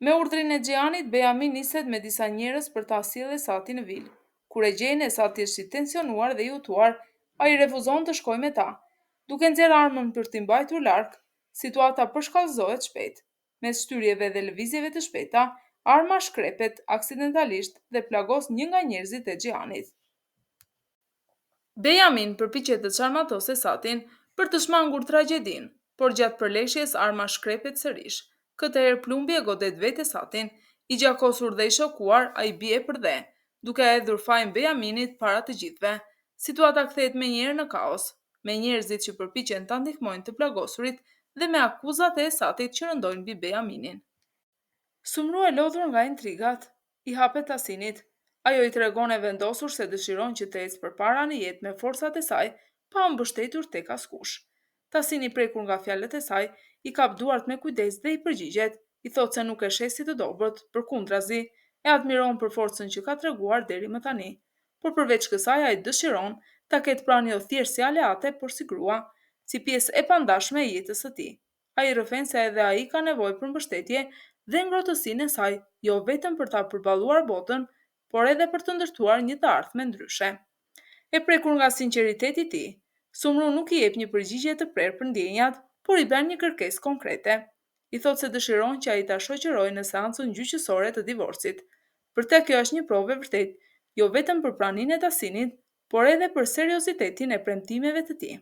Me urdhrin e Xhianit, Bejamin niset me disa njerëz për ta sjellë Esatin në vilë. Kur e gjejnë, Esati është i tensionuar dhe i hutuar, ai refuzon të shkojë me ta. Duke nxjerrë armën për t'i mbajtur larg, situata përshkallëzohet shpejt. Mes shtyrjeve dhe lëvizjeve të shpejta, arma shkrepet aksidentalisht dhe plagos një nga njerëzit e Xhianit. Bejamin përpiqet të çarmatosë Esatin për të shmangur tragjedin, por gjatë përleshjes arma shkrepet sërish. Këtë herë plumbi e godet vetë Esatin, i gjakosur dhe i shokuar, ai bie për dhe, duke e hedhur fajin Bejaminit para të gjithëve. Situata kthehet menjëherë në kaos, me njerëzit që përpiqen ta ndihmojnë të plagosurit dhe me akuzat e Esatit që rëndojnë mbi Bejaminin. Sumru e lodhur nga intrigat, i hapet Tasinit. Ajo i tregon e vendosur se dëshiron që të ecë përpara në jetë me forcat e saj, pa mbështetur tek askush. Tasini prekur nga fjalët e saj, i kap duart me kujdes dhe i përgjigjet, i thot se nuk e sheh si të dobët, përkundrazi, e admiron për forcën që ka treguar deri më tani. Por përveç kësaj ai dëshiron ta ketë pranë jo thjesht si aleate, por si grua, si pjesë e pandashme e jetës së tij. Ai rrëfen se edhe ai ka nevojë për mbështetje dhe ngrohtësinë e saj, jo vetëm për ta përballuar botën, por edhe për të ndërtuar një të ardhme ndryshe. E prekur nga sinqeriteti i tij, Sumru nuk i jep një përgjigje të prerë për ndjenjat, por i bën një kërkesë konkrete. I thot se dëshiron që ai ta shoqërojë në seancën gjyqësore të divorcit. Për të kjo është një provë e vërtetë, jo vetëm për praninë e Tasinit, por edhe për seriozitetin e premtimeve të tij.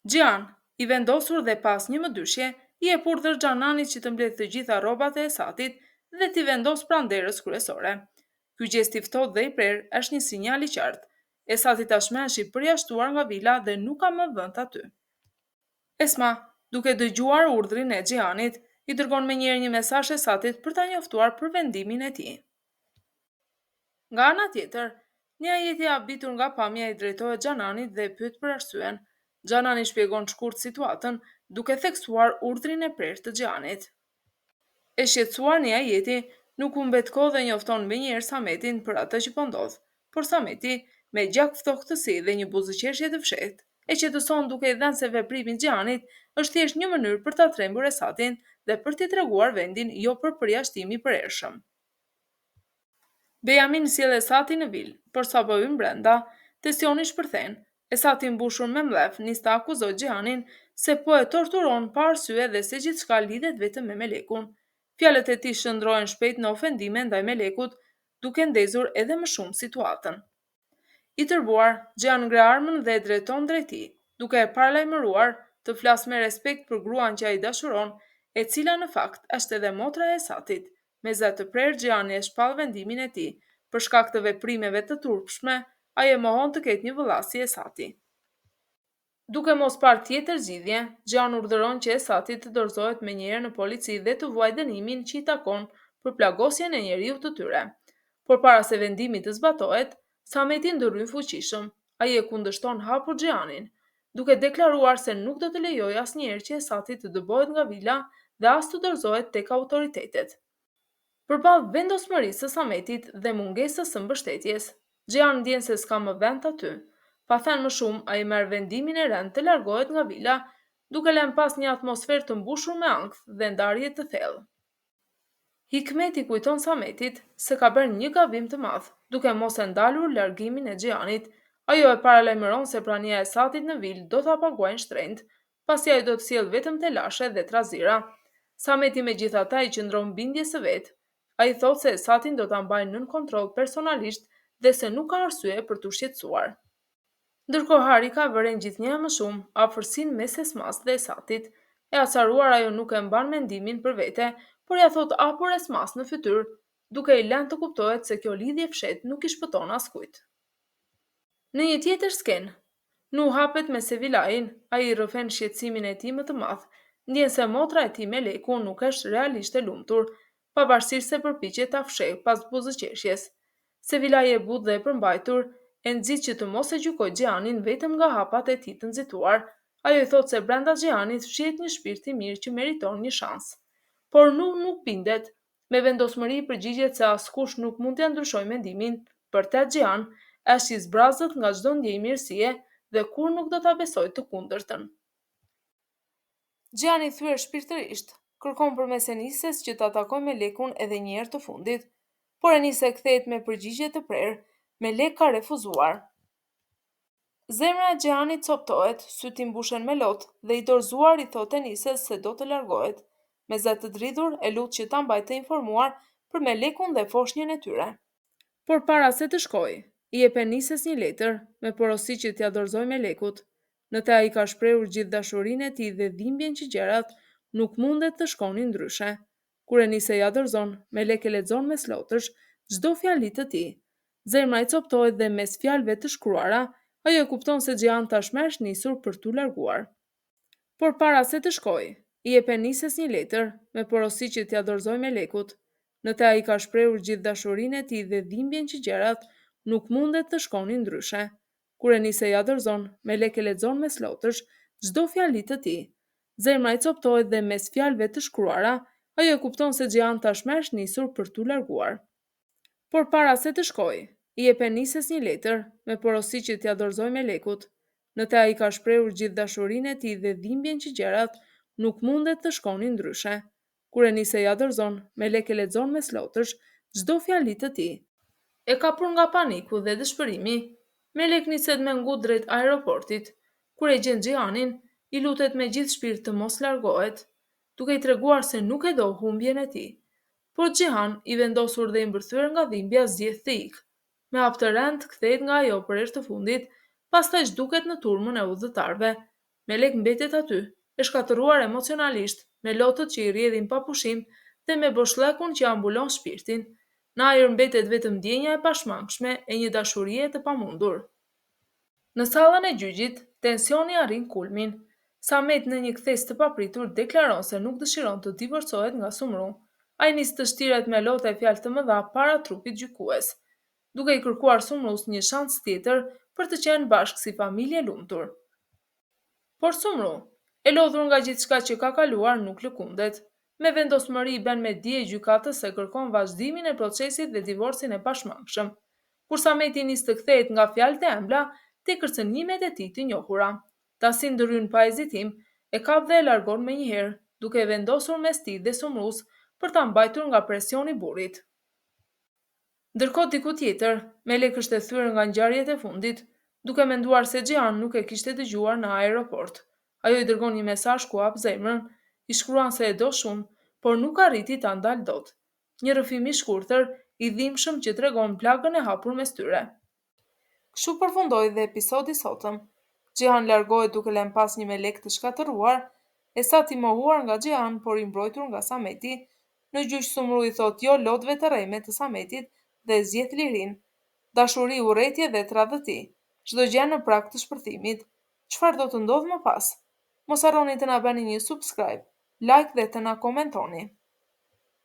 Xhian, i vendosur dhe pas një mëdyshje, i jep urdhër Xhananit që të mbledhë të gjitha rrobat e Esatit dhe t'i vendos pranë derës kryesore. Ky gest i ftohtë dhe i prerë është një sinjal i qartë. Esati tashmë është i përjashtuar nga vila dhe nuk ka më vend aty. Esma, duke dëgjuar urdhrin e Xhianit, i dërgon menjëherë një mesazh Esatit për ta njoftuar për vendimin e tij. Nga ana tjetër, një ajet i habitur nga pamja i drejtohet Xhananit dhe e pyet për arsyen. Xhanani shpjegon shkurt situatën, duke theksuar urdhrin e prerë të Xhianit. E shqetësuar një ajeti, nuk humbet kohë dhe njofton menjëherë Sametin për atë që po ndodh. Por Sameti, me gjak ftohtësi dhe një buzëqeshje të fshehtë, e qetëson duke i dhënë se veprimi i Xhianit është thjesht një mënyrë për ta trembur Esatin dhe për t'i treguar vendin jo për përjashtimi i përhershëm. Bejamin sjell Esatin në vilë, por sapo hyn brenda, tensioni shpërthen. Esati mbushur me mllef nis ta akuzoj Xhianin se po e torturon pa arsye dhe se gjithçka lidhet vetëm me Melekun. Fjalët e tij shndrohen shpejt në ofendime ndaj Melekut, duke ndezur edhe më shumë situatën. I tërbuar, Xhian ngre armën dhe e drejton drejt tij, duke e paralajmëruar të flasë me respekt për gruan që ai dashuron, e cila në fakt është edhe motra e Esatit. Me zë të prerë Xhiani e shpall vendimin e tij, për shkak të veprimeve të turpshme, ai e mohon të ketë një vëllas si Esati. Duke mos parë tjetër zgjidhje, Xhian urdhëron që Esati të dorëzohet menjëherë në polici dhe të vuajë dënimin që i takon për plagosjen e njeriu të tyre. Por para se vendimi të zbatohet, Sameti ndërhyn fuqishëm. Ai e kundërshton hapur Xhianin, duke deklaruar se nuk do të lejojë asnjëherë që Esati të dëbohet nga vila dhe as të dorëzohet tek autoritetet. Përballë vendosmërisë së Sametit dhe mungesës së mbështetjes, Xhian ndjen se s'ka më vend aty. Pa thënë më shumë, ai merr vendimin e rënd të largohet nga vila, duke lënë pas një atmosferë të mbushur me ankth dhe ndarje të thellë. Hikmeti kujton Sametit se ka bërë një gabim të madh, duke mos e ndalur largimin e Xhianit. Ajo e paralajmëron se prania e Esatit në vilë do ta paguajnë shtrenjtë, pasi ai do të sjellë vetëm telashe dhe trazira. Sameti megjithatë i qëndron bindjes së vet. Ai thot se Esatin do ta mbajë nën kontroll personalisht dhe se nuk ka arsye për t'u shqetësuar. Ndërkohë Harika vëren gjithnjë më shumë afërsinë mes Esmas dhe Esatit. E acaruar ajo nuk e mban mendimin për vete, por ja thot hapur Esmas në fytyrë, duke i lënë të kuptohet se kjo lidhje fshehtë nuk i shpëton askujt. Në një tjetër skenë, Nu hapet me Sevilain, ai i rrëfen shqetësimin e tij më të madh, ndjen se motra e tij Meleku nuk është realisht e lumtur, pavarësisht se përpiqet ta fshehë pas buzëqeshjes. Sevilaj e butë dhe e përmbajtur, e nxit që të mos e gjykojë Xhianin vetëm nga hapat e tij të nxituar. Ajo i thot se brenda Xhianit fshihet një shpirt i mirë që meriton një shans. Por nuk bindet, me vendosmëri përgjigjet se askush nuk mund t'ia ndryshojë mendimin, për te Xhian është i zbrazët nga çdo ndjenjë mirësie dhe kur nuk do ta besojë të kundërtën. Xhiani thyer shpirtërisht, kërkon përmes Enises që ta takojë Melekun edhe një herë të fundit, por Enise kthehet me përgjigje të prerë. Melek ka refuzuar. Zemra e Xhehanit coptohet, syt i mbushen me lot dhe i dorëzuar i thot Enises se do të largohet. Me zë të dridhur e lut që ta mbajë të informuar për Melekun dhe foshnjën e tyre. Por para se të shkojë, i jep Enises një letër me porosi që t'ia dorëzojë Melekut. Në të ai ka shprehur gjithë dashurinë e tij dhe dhimbjen që gjërat nuk mundet të shkonin ndryshe. Kur Enise ja dorëzon, Melek e lexon mes lotësh çdo fjali të tij. Zemra i coptohet dhe mes fjalëve të shkruara, ajo e kupton se Xhehan tashmë është nisur për t'u larguar. Por para se të shkojë, i jep Enises një letër me porosi që t'ia dorëzojë Melekut. Në të ai ka shprehur gjithë dashurinë e tij dhe dhimbjen që gjërat nuk mundet të shkonin ndryshe. Kur Enise ja dorëzon, Melek e lexon mes lotësh çdo fjali të tij. Zemra i coptohet dhe mes fjalëve të shkruara, ajo e kupton se Xhehan tashmë është nisur për t'u larguar. Por para se të shkojë, i jep Enises një letër me porosi që t'ia dorëzojë Melekut. Në të ai ka shprehur gjithë dashurinë e tij dhe dhimbjen që gjërat nuk mundet të shkonin ndryshe. Kur Enise ja dorëzon, Melek e lexon mes lotësh çdo fjali të tij. E kapur nga paniku dhe dëshpërimi, Melek niset me ngut drejt aeroportit. Kur e gjen Xhehanin, i lutet me gjithë shpirt të mos largohet, duke i treguar se nuk e do humbjen e tij. Por Xhehan, i vendosur dhe i mbërthyer nga dhimbja, zgjedh të ikë. Me hap të rënd kthehet nga ajo për herë të fundit, pastaj zhduket në turmën e udhëtarëve. Melek mbetet aty, e shkatëruar emocionalisht, me lotët që i rrjedhin pa pushim dhe me boshllëkun që ambulon shpirtin. Në ajër mbetet vetëm ndjenja e pashmangshme e një dashurie të pamundur. Në sallën e gjyqit, tensioni arrin kulmin. Samet në një kthes të papritur deklaron se nuk dëshiron të divorcohet nga Sumru. Ai nis të shtiret me lota e fjalë të mëdha para trupit gjykues, duke i kërkuar Sumrus një shans tjetër për të qenë bashkë si familje lumtur. Por Sumru, e lodhur nga gjithçka që ka kaluar, nuk lëkundet. Me vendosmëri bën me dije gjykatës se kërkon vazhdimin e procesit dhe divorcin e pashmangshëm. Kur Sameti nis të kthehet nga fjalët e ëmbla te kërcënimet e tij të njohura, Tasi ndryn pa hezitim, e kap dhe e largon menjëherë, duke e vendosur mes tij dhe Sumrus për ta mbajtur nga presioni i burrit. Ndërkohë diku tjetër, Melek është e thyer nga ngjarjet e fundit, duke menduar se Xhehan nuk e kishte dëgjuar në aeroport. Ajo i dërgon një mesazh ku hap zemrën, i shkruan se e do shumë, por nuk arriti ta ndalë dot. Një rrëfim i shkurtër, i dhimbshëm që tregon plagën e hapur mes tyre. Kështu përfundoi dhe episodi i sotëm. Xhehan largohet duke lënë pas një Melek të shkatëruar, e sa i mohuar nga Xhehan, por i mbrojtur nga Sameti. Në gjyq Sumru i thot jo lotëve të rreme të Sametit dhe zgjedh lirinë. Dashuri, urrëtie dhe tradhti. Çdo gjë në prag të shpërthimit. Çfarë do të ndodhë më pas? Mos harroni të na bëni një subscribe, like dhe të na komentoni.